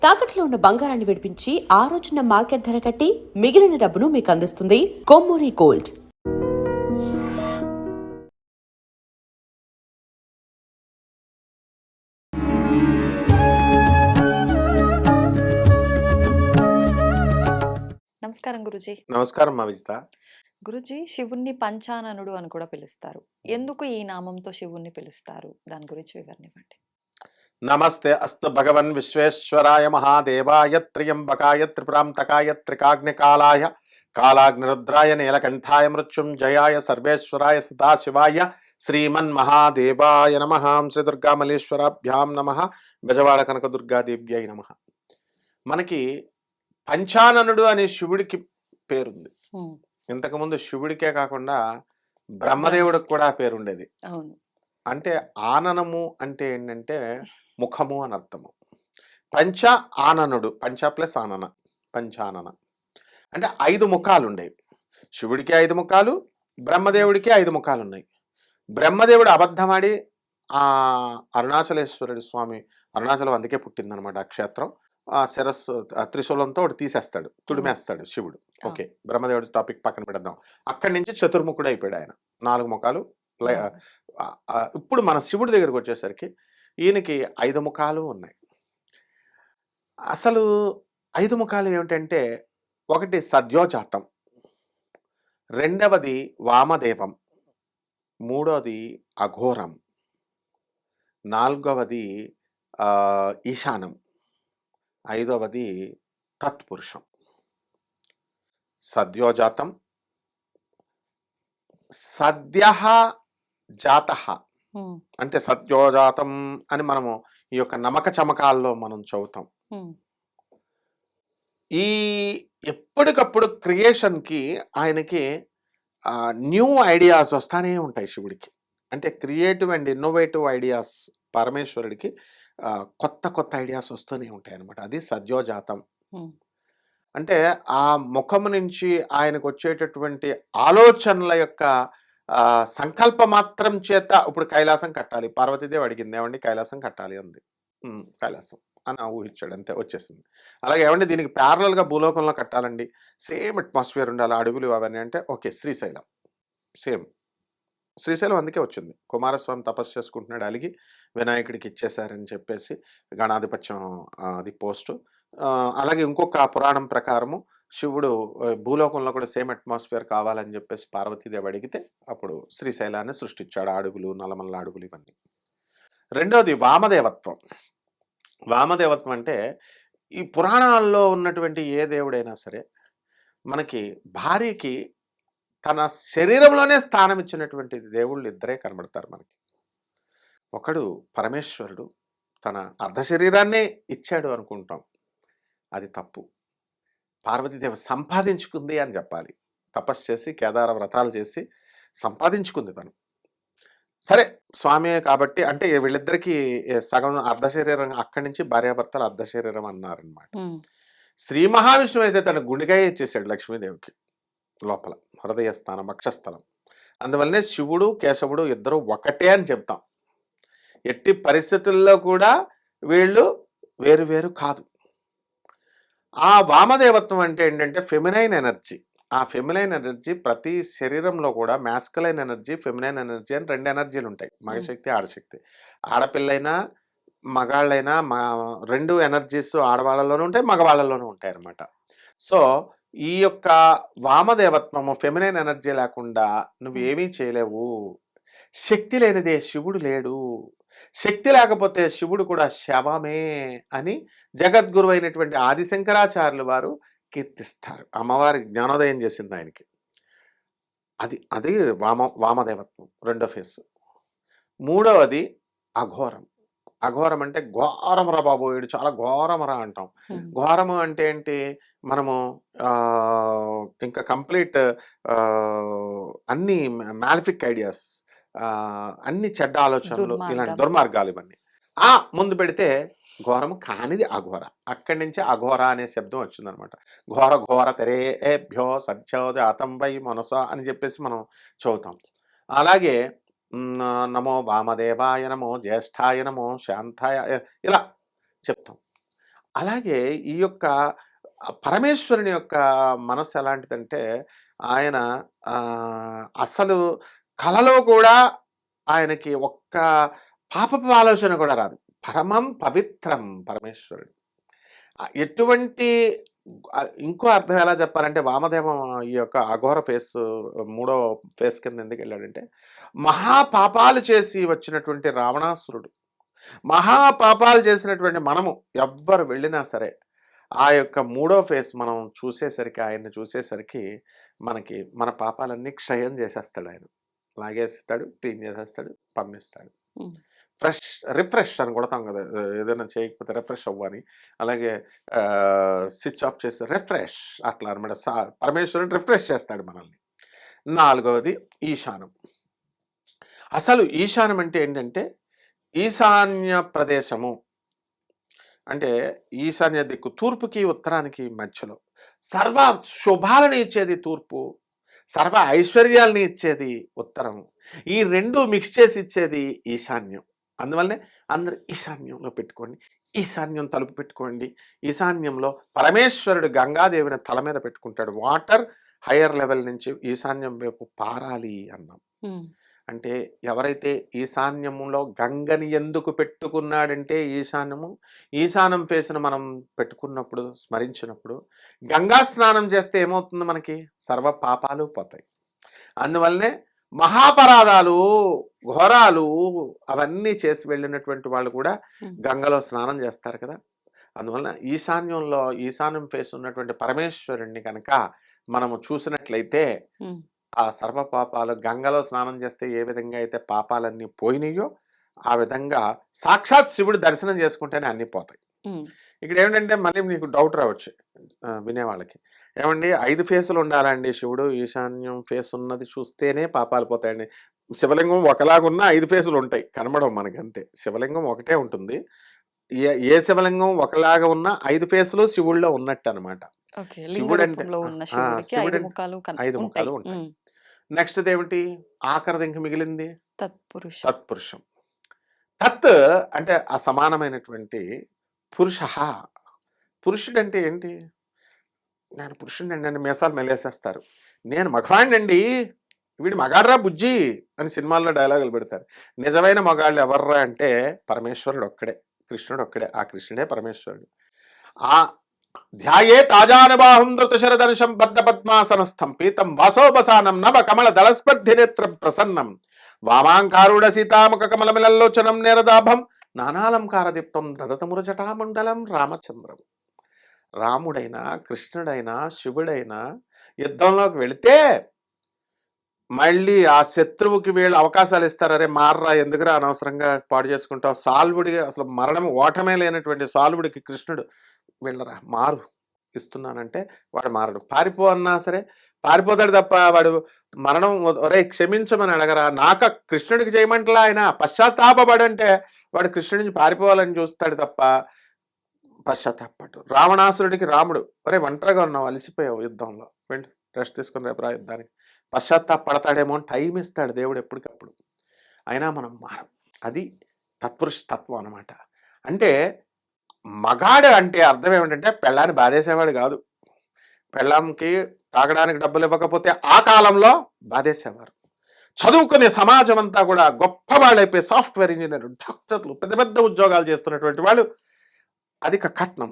తాకట్లో ఉన్న బంగారాన్ని విడిపించి ఆ రోజున మార్కెట్ ధర కట్టి మిగిలిన డబ్బును మీకు అందిస్తుంది కొమ్మూరి గోల్డ్. నమస్కారం గురుజీ. నమస్కారం మా విజిత. గురుజీ, శివుణ్ణి పంచాననుడు అని కూడా పిలుస్తారు. ఎందుకు ఈ నామంతో శివుణ్ణి పిలుస్తారు? దాని గురించి వివరణ ఇవ్వండి. నమస్తే అస్తు భగవన్ విశ్వేశ్వరాయ మహాదేవాయ త్ర్యంబకాయ త్రిపురాంతకాయ త్రికాగ్నికాలాయ కాలాగ్నిరుద్రాయ నీలకంఠాయ మృత్యుంజయాయ సర్వేశ్వరాయ సదాశివాయ శ్రీమన్మహాదేవాయ నమః. శ్రీ దుర్గామల్లేశ్వరాభ్యాం నమః. బెజవాడ కనకదుర్గాదేవ్యై నమః. మనకి పంచాననుడు అనే శివుడికి పేరుంది. ఇంతకుముందు శివుడికే కాకుండా బ్రహ్మదేవుడికి కూడా పేరుండేది. అంటే ఆననము అంటే ఏంటంటే ముఖము అని అర్థము. పంచ ఆననుడు, పంచ ప్లస్ ఆనన, పంచానన అంటే 5 ముఖాలు ఉండేవి. శివుడికి 5 ముఖాలు, బ్రహ్మదేవుడికి 5 ముఖాలు ఉన్నాయి. బ్రహ్మదేవుడు అబద్ధమాడి ఆ అరుణాచలేశ్వరుడు స్వామి, అరుణాచలం అందుకే పుట్టిందనమాట ఆ క్షేత్రం. ఆ శిరస్సు త్రిశూలంతో ఒకటి తీసేస్తాడు, తుడిమేస్తాడు శివుడు. ఓకే, బ్రహ్మదేవుడి టాపిక్ పక్కన పెడదాం. అక్కడి నుంచి చతుర్ముఖుడు అయిపోయాడు ఆయన, 4 ముఖాలు. ఇప్పుడు మన శివుడి దగ్గరకు వచ్చేసరికి ఈయనకి 5 ముఖాలు ఉన్నాయి. అసలు 5 ముఖాలు ఏమిటంటే, ఒకటి సద్యోజాతం, రెండవది వామదేవం, మూడవది అఘోరం, నాలుగవది ఈశానం, ఐదవది తత్పురుషం. సద్యోజాతం, సద్య జాత అంటే సత్యోజాతం అని మనము ఈ యొక్క నమ్మక చమకాల్లో మనం చదువుతాం. ఈ ఎప్పటికప్పుడు క్రియేషన్కి ఆయనకి న్యూ ఐడియాస్ వస్తానే ఉంటాయి శివుడికి. అంటే క్రియేటివ్ అండ్ ఇన్నోవేటివ్ ఐడియాస్ పరమేశ్వరుడికి కొత్త కొత్త ఐడియాస్ వస్తూనే ఉంటాయి అన్నమాట. అది సద్యోజాతం. అంటే ఆ ముఖము నుంచి ఆయనకు వచ్చేటటువంటి ఆలోచనల యొక్క సంకల్ప మాత్రం చేత, ఇప్పుడు కైలాసం కట్టాలి, పార్వతీదేవి అడిగింది, ఏమండి కైలాసం కట్టాలి అంది. కైలాసం అని ఊహించాడు, అంతే వచ్చేసింది. అలాగే ఏమండి దీనికి ప్యారలల్గా భూలోకంలో కట్టాలండి, సేమ్ అట్మాస్ఫియర్ ఉండాలి, అడవులు అవన్నీ అంటే ఓకే శ్రీశైలం. సేమ్ శ్రీశైలం అందుకే వచ్చింది. కుమారస్వామి తపస్సు చేసుకుంటున్నాడు, అలిగి వినాయకుడికి ఇచ్చేశారని చెప్పేసి గణాధిపత్యం అది పోస్టు. అలాగే ఇంకొక పురాణం ప్రకారము శివుడు భూలోకంలో కూడా సేమ్ అట్మాస్ఫియర్ కావాలని చెప్పేసి పార్వతీదేవి అడిగితే అప్పుడు శ్రీశైలాన్ని సృష్టించాడు, అడుగులు, నల్లమల్ల అడుగులు ఇవన్నీ. రెండోది వామదేవత్వం. వామదేవత్వం అంటే ఈ పురాణాల్లో ఉన్నటువంటి ఏ దేవుడైనా సరే మనకి భార్యకి తన శరీరంలోనే స్థానం ఇచ్చినటువంటి దేవుళ్ళు ఇద్దరే కనబడతారు మనకి. ఒకడు పరమేశ్వరుడు తన అర్ధ శరీరాన్నే ఇచ్చాడు అనుకుంటాం, అది తప్పు. పార్వతీదేవి సంపాదించుకుంది అని చెప్పాలి. తపస్సు చేసి కేదార వ్రతాలు చేసి సంపాదించుకుంది తను. సరే స్వామి కాబట్టి అంటే వీళ్ళిద్దరికీ సగం అర్ధ శరీరం, అక్కడి నుంచి భార్యాభర్తలు అర్ధ శరీరం అన్నారనమాట. శ్రీ మహావిష్ణువు అయితే తన గుండెకాయ ఇచ్చేసాడు లక్ష్మీదేవికి లోపల, హృదయ స్థానం, వక్షస్థలం. అందువల్లనే శివుడు కేశవుడు ఇద్దరు ఒకటే అని చెప్తాం. ఎట్టి పరిస్థితుల్లో కూడా వీళ్ళు వేరు వేరు కాదు. ఆ వామదేవత్వం అంటే ఏంటంటే ఫెమినైన్ ఎనర్జీ. ఆ ఫెమినైన్ ఎనర్జీ ప్రతి శరీరంలో కూడా మ్యాస్కులైన్ ఎనర్జీ, ఫెమినైన్ ఎనర్జీ అని 2 ఎనర్జీలు ఉంటాయి, మగశక్తి ఆడశక్తి. ఆడపిల్లైనా మగాళ్ళైనా 2 ఎనర్జీస్ ఆడవాళ్ళలోనూ ఉంటాయి, మగవాళ్ళలోనూ ఉంటాయి అన్నమాట. సో ఈ యొక్క వామదేవత్వము, ఫెమినైన్ ఎనర్జీ లేకుండా నువ్వు ఏమీ చేయలేవు. శక్తి లేనిదే శివుడు లేడు, శక్తి లేకపోతే శివుడు కూడా శవమే అని జగద్గురు అయినటువంటి ఆదిశంకరాచార్యులు వారు కీర్తిస్తారు. అమ్మవారి జ్ఞానోదయం చేసింది ఆయనకి. అది అది వామదేవత్వం రెండో ఫేస్. మూడవది అఘోరం. అఘోరం అంటే ఘోరమరా బాబు, వీడు చాలా ఘోరమరా అంటాం. ఘోరము అంటే ఏంటి, మనము ఇంకా కంప్లీట్ అన్ని మ్యాలిఫిక్ ఐడియాస్, అన్ని చెడ్డ ఆలోచనలు, ఇలాంటి దుర్మార్గాలు ఇవన్నీ ముందు పెడితే ఘోరము కానిది అఘోర. అక్కడి నుంచి అఘోర అనే శబ్దం వచ్చిందనమాట. ఘోర ఘోర తెరేభ్యో సత్యోజాతం వై మనస అని చెప్పేసి మనం చదువుతాం. అలాగే నమో వామదేవాయ నమో జ్యేష్ఠాయ నమో శాంతాయ ఇలా చెప్తాం. అలాగే ఈ యొక్క పరమేశ్వరుని యొక్క మనస్సు ఎలాంటిదంటే ఆయన అసలు కలలో కూడా ఆయనకి ఒక్క పాపపు ఆలోచన కూడా రాదు. పరమం పవిత్రం పరమేశ్వరుడు. ఎటువంటి ఇంకో అర్థం ఎలా చెప్పాలంటే వామదేవం ఈ యొక్క అఘోర ఫేస్ మూడో ఫేస్ కింద ఎందుకు వెళ్ళాడంటే మహాపాపాలు చేసి వచ్చినటువంటి రావణాసురుడు, మహాపాపాలు చేసినటువంటి మనము ఎవ్వరు వెళ్ళినా సరే ఆ యొక్క మూడో ఫేస్ మనం చూసేసరికి, ఆయన్ని చూసేసరికి మనకి మన పాపాలన్నీ క్షయం చేసేస్తాడు ఆయన. లాగేస్తాడు, క్లీన్ చేసేస్తాడు, పంపిస్తాడు. ఉమ్. రిఫ్రెష్ అని కొడతాం కదా, ఏదైనా చేయకపోతే రిఫ్రెష్ అవ్వని. అలాగే స్విచ్ ఆఫ్ చేస్తే రిఫ్రెష్, అట్లా అనమాట. పరమేశ్వరుడు రిఫ్రెష్ చేస్తాడు మనల్ని. నాలుగవది ఈశానం. అసలు ఈశానం అంటే ఏంటంటే ఈశాన్య ప్రదేశము అంటే ఈశాన్య దిక్కు, తూర్పుకి ఉత్తరానికి మధ్యలో సర్వ శుభాలను ఇచ్చేది తూర్పు, సర్వ ఐశ్వర్యాలని ఇచ్చేది ఉత్తరం. ఈ రెండు మిక్స్ చేసి ఇచ్చేది ఈశాన్యం. అందువల్లనే అందరూ ఈశాన్యంలో పెట్టుకోండి, ఈశాన్యం తలుపు పెట్టుకోండి. ఈశాన్యంలో పరమేశ్వరుడు గంగాదేవిని తల మీద పెట్టుకుంటాడు. వాటర్ హయ్యర్ లెవెల్ నుంచి ఈశాన్యం వైపు పారాలి అన్నాం. ఉమ్. అంటే ఎవరైతే ఈశాన్యములో గంగని ఎందుకు పెట్టుకున్నాడంటే ఈశానం ఫేస్ను మనం పెట్టుకున్నప్పుడు, స్మరించినప్పుడు గంగా స్నానం చేస్తే ఏమవుతుంది, మనకి సర్వ పాపాలు పోతాయి. అందువల్లనే మహాపరాధాలు, ఘోరాలు అవన్నీ చేసి వెళ్ళినటువంటి వాళ్ళు కూడా గంగలో స్నానం చేస్తారు కదా. అందువలన ఈశాన్యం ఫేస్ ఉన్నటువంటి పరమేశ్వరుణ్ణి కనుక మనము చూసినట్లయితే ఉమ్. ఆ సర్వ పాపాలు గంగలో స్నానం చేస్తే ఏ విధంగా అయితే పాపాలన్నీ పోయినాయో ఆ విధంగా సాక్షాత్ శివుడు దర్శనం చేసుకుంటేనే అన్నీ పోతాయి. ఉమ్. ఇక్కడ ఏమిటంటే మళ్ళీ మీకు డౌట్ రావచ్చు వినేవాళ్ళకి, ఏమండి 5 ఫేసులు ఉండాలండి శివుడు, ఈశాన్యం ఫేస్ ఉన్నది చూస్తేనే పాపాలు పోతాయండి. శివలింగం ఒకలాగున్నా 5 ఫేసులు ఉంటాయి, కనబడవు మనకంతే. శివలింగం ఒకటే ఉంటుంది. ఏ శివలింగం ఒకలాగా ఉన్నా 5 ఫేసులు శివుడిలో ఉన్నట్టు అనమాట. ఓకే. లింగ శివుడు అంటే రూపంలో ఉన్న శివుడికి శివుడు 5 ముఖాలు 5 ఉంటాయి. ముఖాలు ఉంటాయి. ఉమ్. నెక్స్ట్ ఏమిటి, ఆఖరిది ఇంక మిగిలింది తత్పురుష. తత్పురుషం. తత్ అంటే ఆ సమానమైనటువంటి పురుష. పురుషుడు అంటే ఏంటి, నేను పురుషుడిని అని మీసాలు మెలేసేస్తారు. నేను మగవాడినండి, వీడి మగాడ్రా బుజ్జి అని సినిమాల్లో డైలాగులు పెడతారు. నిజమైన మగాళ్ళు ఎవర్రా అంటే పరమేశ్వరుడు ఒక్కడే, కృష్ణుడు ఒక్కడే. ఆ కృష్ణుడే పరమేశ్వరుడు. ఆ ధ్యాయే తాజానుబాహుం ధృతశరధనుషం బద్ధ పద్మాసనస్థం పీతం వాసోపసానం నవ కమల దళస్పర్ధి నేత్రం ప్రసన్నం వామాంకారుడ సీతాముఖ కమలమిలల్లోచనం నేరదాభం నానాలంకారదీప్తం దదతమురజటామండలం రామచంద్రం. రాముడైనా, కృష్ణుడైనా, శివుడైనా యుద్ధంలోకి వెళితే మళ్ళీ ఆ శత్రువుకి వీళ్ళు అవకాశాలు ఇస్తారు. అరే మార్రా, ఎందుకురా అనవసరంగా పాడు చేసుకుంటావు. సాల్వుడి అసలు మరణం ఓటమే లేనటువంటి సాల్వుడికి కృష్ణుడు వెళ్ళరా మారు ఇస్తున్నానంటే వాడు మారడు. పారిపో అన్నా సరే పారిపోతాడు తప్ప వాడు మరణం ఒరే క్షమించమని అడగరా. కృష్ణుడికి చేయమంటలా, ఆయన పశ్చాత్తాపడంటే వాడు కృష్ణుడి నుంచి పారిపోవాలని చూస్తాడు తప్ప పశ్చాత్తాపడు. రావణాసురుడికి రాముడు ఒరే ఒంటరిగా ఉన్నావు, అలసిపోయావు యుద్ధంలో, వెంట రెస్ట్ తీసుకుని రేపు రా యుద్ధానికి, పశ్చాత్తాపడతాడేమో అని టైం ఇస్తాడు దేవుడు ఎప్పటికప్పుడు. అయినా మనం మారం. అది తత్పురుష తత్వం అనమాట. అంటే మగాడు అంటే అర్థం ఏమిటంటే పెళ్ళాన్ని బాధేసేవాడు కాదు. పెళ్ళాంకి తాగడానికి డబ్బులు ఇవ్వకపోతే ఆ కాలంలో బాధేసేవారు. చదువుకునే సమాజం అంతా కూడా గొప్పవాళ్ళైపోయి సాఫ్ట్వేర్ ఇంజనీర్, డాక్టర్లు, పెద్ద పెద్ద ఉద్యోగాలు చేస్తున్నటువంటి వాళ్ళు అధిక కట్నం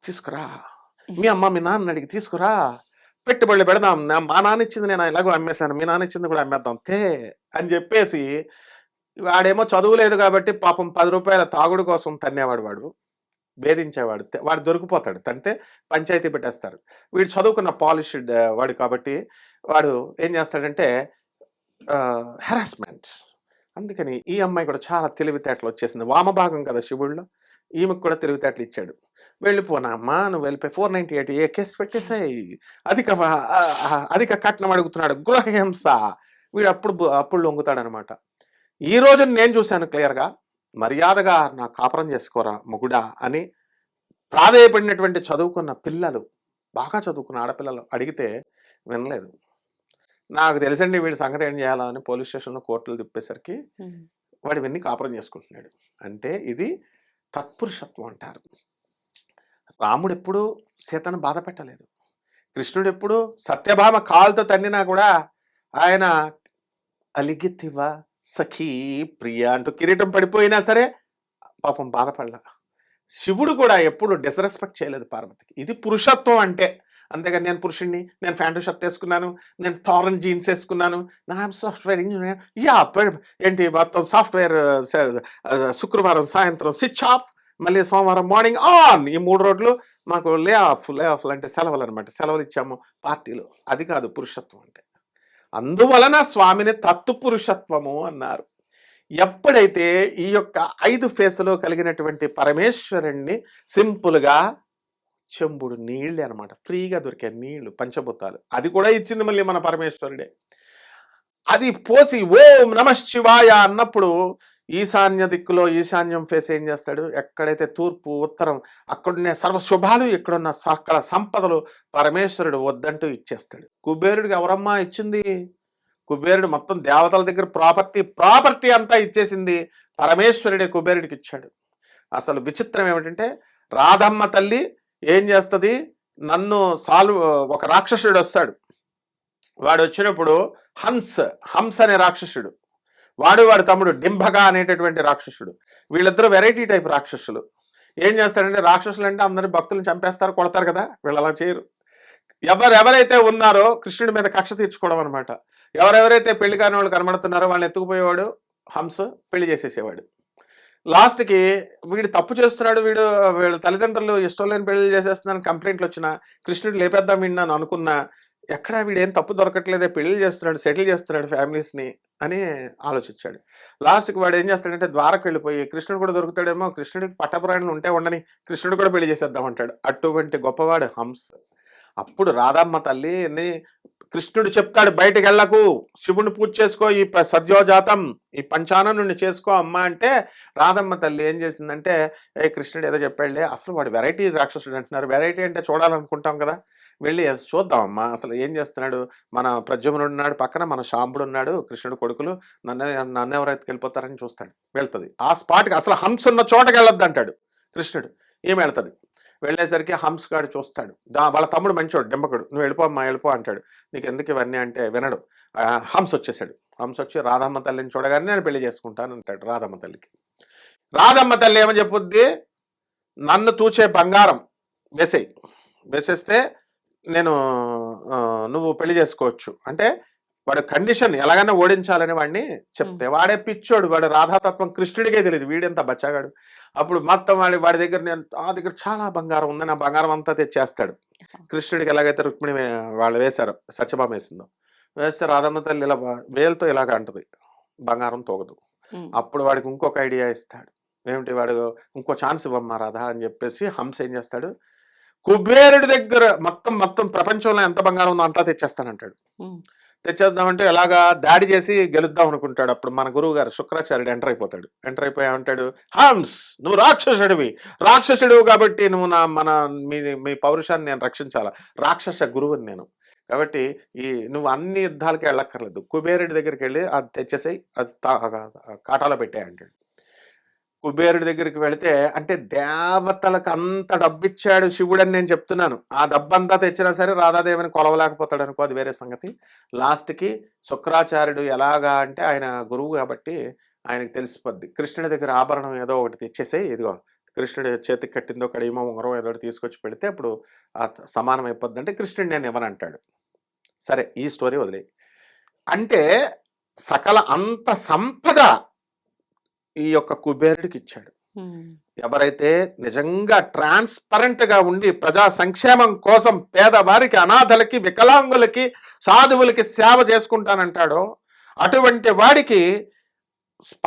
తీసుకురా, మీ అమ్మ మీ నాన్న అడిగి తీసుకురా, పెట్టుబడులు పెడదాం, మా నాన్న ఇచ్చింది నేను ఎలాగో అమ్మేశాను, మీ నాన్న ఇచ్చింది కూడా అమ్మేద్దాం తే అని చెప్పేసి వాడేమో చదువు లేదు కాబట్టి పాపం 10 రూపాయల తాగుడు కోసం తన్నేవాడు, వాడు భేదించేవాడు, వాడు దొరికిపోతాడు, తంతే పంచాయతీ పెట్టేస్తారు. వీడు చదువుకున్న పాలిష్డ్ వాడు కాబట్టి వాడు ఏం చేస్తాడంటే హెరాస్మెంట్. అందుకని ఈ అమ్మాయి కూడా చాలా తెలివితేటలు వచ్చేసింది. వామభాగం కదా శివుడిలో, ఈమెకు కూడా తెలివితేటలు ఇచ్చాడు. వెళ్ళిపోనా అమ్మా, నువ్వు వెళ్ళిపోయి 498 ఏ కేసు పెట్టేసాయి, అధిక కట్నం అడుగుతున్నాడు, గృహహింస. వీడు అప్పుడు లొంగుతాడనమాట. ఈ రోజు నేను చూశాను క్లియర్గా, మర్యాదగా నా కాపురం చేసుకోరా మొగుడా అని ప్రాధేయపడినటువంటి చదువుకున్న పిల్లలు, బాగా చదువుకున్న ఆడపిల్లలు అడిగితే వినలేదు. నాకు తెలుసండి వీడి సంగతి ఏం చేయాలా అని పోలీస్ స్టేషన్లో కోర్టులు తిప్పేసరికి వాడు ఇవన్నీ కాపురం చేసుకుంటున్నాడు. అంటే ఇది తత్పురుషత్వం అంటారు. రాముడు ఎప్పుడు సీతను బాధ పెట్టలేదు. కృష్ణుడు ఎప్పుడు సత్యభామ కాలుతో తన్నినా కూడా ఆయన అలిగితివ సఖీ ప్రియ అంటూ కిరీటం పడిపోయినా సరే పాపం బాధపడలా. శివుడు కూడా ఎప్పుడు డిస్రెస్పెక్ట్ చేయలేదు పార్వతికి. ఇది పురుషత్వం అంటే. అంతేగాని నేను పురుషుణ్ణి, నేను ప్యాంటు షర్ట్ వేసుకున్నాను, నేను టారన్ జీన్స్ వేసుకున్నాను, నా సాఫ్ట్వేర్ ఇంజనీర్, ఏంటి మొత్తం సాఫ్ట్వేర్ శుక్రవారం సాయంత్రం స్విచ్ ఆఫ్, మళ్ళీ సోమవారం మార్నింగ్ ఆన్. ఈ 3 రోజులు మాకు లే ఆఫ్ అంటే సెలవులు అనమాట. సెలవులు ఇచ్చాము పార్టీలు. అది కాదు పురుషత్వం అంటే. అందువలన స్వామిని తత్తు పురుషత్వము అన్నారు. ఎప్పుడైతే ఈ యొక్క 5 ఫేసులో కలిగినటువంటి పరమేశ్వరుణ్ణి సింపుల్గా చెంబుడు నీళ్ళే అనమాట, ఫ్రీగా దొరికే నీళ్లు, పంచభూతాలు, అది కూడా ఇచ్చింది మళ్ళీ మన పరమేశ్వరుడే. అది పోసి ఓం నమః శివాయ అన్నప్పుడు ఈశాన్య దిక్కులో ఈశాన్యం ఫేస్ ఏం చేస్తాడు, ఎక్కడైతే తూర్పు ఉత్తరం అక్కడున్న సర్వ శుభాలు, ఇక్కడున్న సకల సంపదలు పరమేశ్వరుడు వద్దంటూ ఇచ్చేస్తాడు. కుబేరుడికి ఎవరమ్మా ఇచ్చింది? కుబేరుడు మొత్తం దేవతల దగ్గర ప్రాపర్టీ అంతా ఇచ్చేసింది పరమేశ్వరుడే కుబేరుడికి ఇచ్చాడు. అసలు విచిత్రం ఏమిటంటే రాధమ్మ తల్లి ఏం చేస్తుంది, ఒక రాక్షసుడు వస్తాడు. వాడు వచ్చినప్పుడు హంస అనే రాక్షసుడు, వాడి తమ్ముడు డింభగా అనేటటువంటి రాక్షసుడు, వీళ్ళిద్దరూ వెరైటీ టైప్ రాక్షసులు. ఏం చేస్తారంటే, రాక్షసులు అంటే అందరి భక్తులను చంపేస్తారు, కొడతారు కదా, వీళ్ళు అలా చేయరు. ఎవరైతే ఉన్నారో కృష్ణుడి మీద కక్ష తీర్చుకోవడం అనమాట. ఎవరెవరైతే పెళ్లి కాని వాళ్ళు కనబడుతున్నారో వాళ్ళని ఎత్తుకుపోయేవాడు హంస, పెళ్లి చేసేసేవాడు. లాస్ట్కి వీడు తప్పు చేస్తున్నాడు, వీళ్ళ తల్లిదండ్రులు ఇష్టం లేని పెళ్లి చేసేస్తున్నాను కంప్లైంట్లు వచ్చినా, కృష్ణుడు లేపేద్దాం విన్నాను అనుకున్నా, ఎక్కడ వీడేం తప్పు దొరకట్లేదే, పెళ్లి చేస్తున్నాడు, సెటిల్ చేస్తున్నాడు ఫ్యామిలీస్ని అని ఆలోచించాడు. లాస్ట్కి వాడు ఏం చేస్తాడంటే ద్వారకు వెళ్ళిపోయి కృష్ణుడు కూడా దొరుకుతాడేమో, కృష్ణుడికి పట్టపురాణులు ఉంటే ఉండని, కృష్ణుడు కూడా పెళ్లి చేసేద్దాం అంటాడు. అటువంటి గొప్పవాడు హంస. అప్పుడు రాధమ్మ తల్లిని కృష్ణుడు చెప్తాడు, బయటకు వెళ్ళకు, శివుని పూజ చేసుకో, ఈ సద్యోజాతం ఈ పంచాననుని చేసుకో అమ్మ అంటే, రాధమ్మ తల్లి ఏం చేసిందంటే, కృష్ణుడు ఏదో చెప్పాడులే, అసలు వాడు వెరైటీ రాక్షసుడు అంటున్నారు, వెరైటీ అంటే చూడాలనుకుంటాం కదా, వెళ్ళి చూద్దామమ్మా అసలు ఏం చేస్తున్నాడు. మన ప్రద్యుమ్నుడు ఉన్నాడు పక్కన, మన శాంబుడు ఉన్నాడు, కృష్ణుడు కొడుకులు, నన్ను ఎవరైతే వెళ్ళిపోతారని చూస్తాడు. వెళ్తుంది ఆ స్పాట్కి, అసలు హంస ఉన్న చోటకి వెళ్ళొద్దు అంటాడు కృష్ణుడు. ఏమి వెళ్తుంది, వెళ్ళేసరికి హంస్ గాడు చూస్తాడు, వాళ్ళ తమ్ముడు మంచోడు డింబకుడు, నువ్వు వెళ్ళిపో అంటాడు. నీకు ఎందుకు ఇవన్నీ అంటే వినడు. హంస వచ్చేసాడు. హంస వచ్చి రాధమ్మ తల్లిని చూడగానే నేను పెళ్లి చేసుకుంటాను అంటాడు రాధమ్మ తల్లికి. రాధమ్మ తల్లి ఏమని చెప్పుద్ది, నన్ను తూచే బంగారం వేసేస్తే నువ్వు పెళ్లి చేసుకోవచ్చు అంటే, వాడు కండిషన్ ఎలాగైనా ఓడించాలని వాడిని చెప్తే, వాడే పిచ్చోడు, వాడు రాధాతత్వం కృష్ణుడికే తెలియదు, వీడెంత బచ్చాగాడు. అప్పుడు మొత్తం వాడి దగ్గర నా దగ్గర చాలా బంగారం ఉంది, నా బంగారం అంతా తెచ్చేస్తాడు. కృష్ణుడికి ఎలాగైతే రుక్మిణి వాళ్ళు వేశారు, సత్యభామ వేసిందో, వేస్తే రాధమ్మ తల్లి ఇలా వేలుతో ఇలాగ అంటది, బంగారం తోగదు. అప్పుడు వాడికి ఇంకొక ఐడియా ఇస్తాడు, ఏమిటి, వాడు ఇంకో ఛాన్స్ ఇవ్వమ్మా రాధా అని చెప్పేసి హంస ఏం చేస్తాడు, కుబేరుడి దగ్గర మొత్తం ప్రపంచంలో ఎంత బంగారం ఉందో అంతా తెచ్చేస్తానంటాడు. తెచ్చేద్దామంటే ఎలాగా దాడి చేసి గెలుద్దాం అనుకుంటాడు. అప్పుడు మన గురువు గారు శుక్రాచార్యుడు ఎంటర్ అయిపోయి ఏమంటాడు, హంస్ నువ్వు రాక్షసుడు కాబట్టి నువ్వు మీ పౌరుషాన్ని నేను రక్షించాలా, రాక్షస గురువుని నేను, కాబట్టి నువ్వు అన్ని యుద్ధాలకి వెళ్ళక్కర్లేదు, కుబేరుడి దగ్గరికి వెళ్ళి అది తెచ్చేసాయి, అది కాటాలో పెట్టాయి అంటాడు. కుబేరుడి దగ్గరికి వెళితే, అంటే దేవతలకు అంత డబ్బిచ్చాడు శివుడని నేను చెప్తున్నాను. ఆ డబ్బంతా తెచ్చినా సరే రాధాదేవిని కొలవలేకపోతాడు అనుకో, అది వేరే సంగతి. లాస్ట్కి శుక్రాచార్యుడు ఎలాగా అంటే, ఆయన గురువు కాబట్టి ఆయనకు తెలిసిపోద్ది, కృష్ణుడి దగ్గర ఆభరణం ఏదో ఒకటి తెచ్చేసాయి, ఇదిగో కృష్ణుడి చేతికి కట్టిందో కడియమో ఉంగరం ఏదో తీసుకొచ్చి పెడితే అప్పుడు సమానం అయిపోద్ది అంటే, కృష్ణుడు నేను ఇవ్వనంటాడు. సరే ఈ స్టోరీ వదిలే. అంటే సకల అంత సంపద ఈ యొక్క కుబేరుడికి ఇచ్చాడు. ఎవరైతే నిజంగా ట్రాన్స్పరెంట్ గా ఉండి ప్రజా సంక్షేమం కోసం పేదవారికి, అనాథలకి, వికలాంగులకి, సాధువులకి సేవ చేసుకుంటానంటాడో అటువంటి వాడికి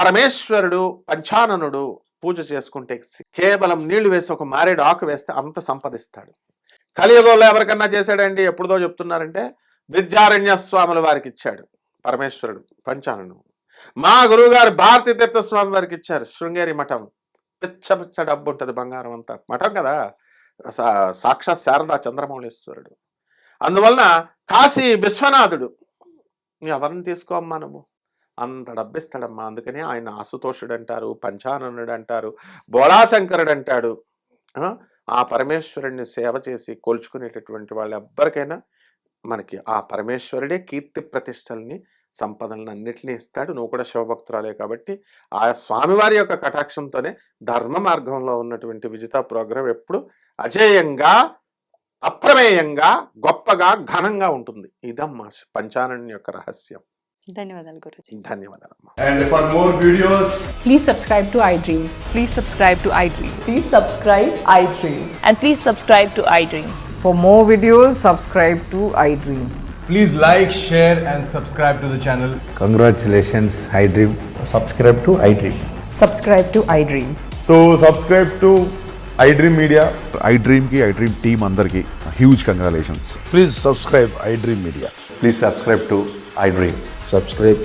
పరమేశ్వరుడు పంచాననుడు పూజ చేసుకుంటే, కేవలం నీళ్లు వేసి ఒక మారేడు ఆకు వేస్తే అంత సంపదిస్తాడు. కలియుగంలో ఎవరికన్నా చేశాడండి, ఎప్పుడుదో చెప్తున్నారంటే విద్యారణ్య స్వాముల వారికి ఇచ్చాడు పరమేశ్వరుడు పంచానను. మా గురువుగారు భారతీ తీర్థస్వామి వారికి ఇచ్చారు శృంగేరి మఠం, పిచ్చ డబ్బు ఉంటుంది, బంగారం అంతా, మఠం కదా, సాక్షాత్ శారదా చంద్రమౌళీశ్వరుడు. అందువలన కాశీ విశ్వనాథుడు ఎవరిని తీసుకోమ్మా నువ్వు, అంత డబ్బిస్తాడమ్మా. అందుకని ఆయన ఆశుతోషుడు అంటారు, పంచాననుడు అంటారు, బోళాశంకరుడు అంటాడు, ఆ పరమేశ్వరుడిని సేవ చేసి కొలుచుకునేటటువంటి వాళ్ళు ఎవ్వరికైనా మనకి ఆ పరమేశ్వరుడే కీర్తి ప్రతిష్టల్ని సంపదలను అన్నిటినీ ఇస్తాడు. నువ్వు కూడా శివభక్తురాలే కాబట్టి ఆ స్వామివారి యొక్క కటాక్షంతోనే ధర్మ మార్గంలో ఉన్నటువంటి విజితా ప్రోగ్రాం ఎప్పుడు అజేయంగా, అప్రమేయంగా, గొప్పగా, ఘనంగా ఉంటుంది. ఇదమ్మా పంచానన్ యొక్క రహస్యం. ధన్యవాదాలు Guruji. ధన్యవాదాలమ్మా. And for more videos, Please subscribe to iDream. Please subscribe to iDream. Please subscribe iDream. And please subscribe to iDream. For more videos, subscribe to iDream. please like, share and subscribe to the channel. Congratulations, iDream. subscribe to iDream. Subscribe to iDream. So subscribe to iDream Media. iDream ki iDream team అందరికి huge congratulations. Please subscribe iDream Media. Please subscribe to iDream. Subscribe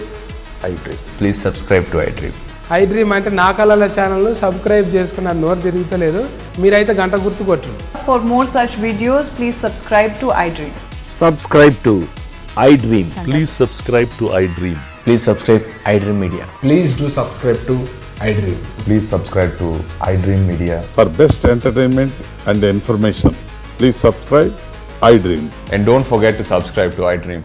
iDream. Please subscribe to iDream. iDream అంటే నా కళల ఛానల్ను subscribe చేసుకున్న నోరు తిరుగుతలేదు, మీరైతే గంట గుర్తు కొట్టండి. For more such videos, please subscribe to iDream. Subscribe to iDream. Please subscribe to iDream. Please subscribe iDream Media. Please do subscribe to iDream. Please subscribe to iDream Media. For best entertainment and information, please subscribe iDream. And don't forget to subscribe to iDream.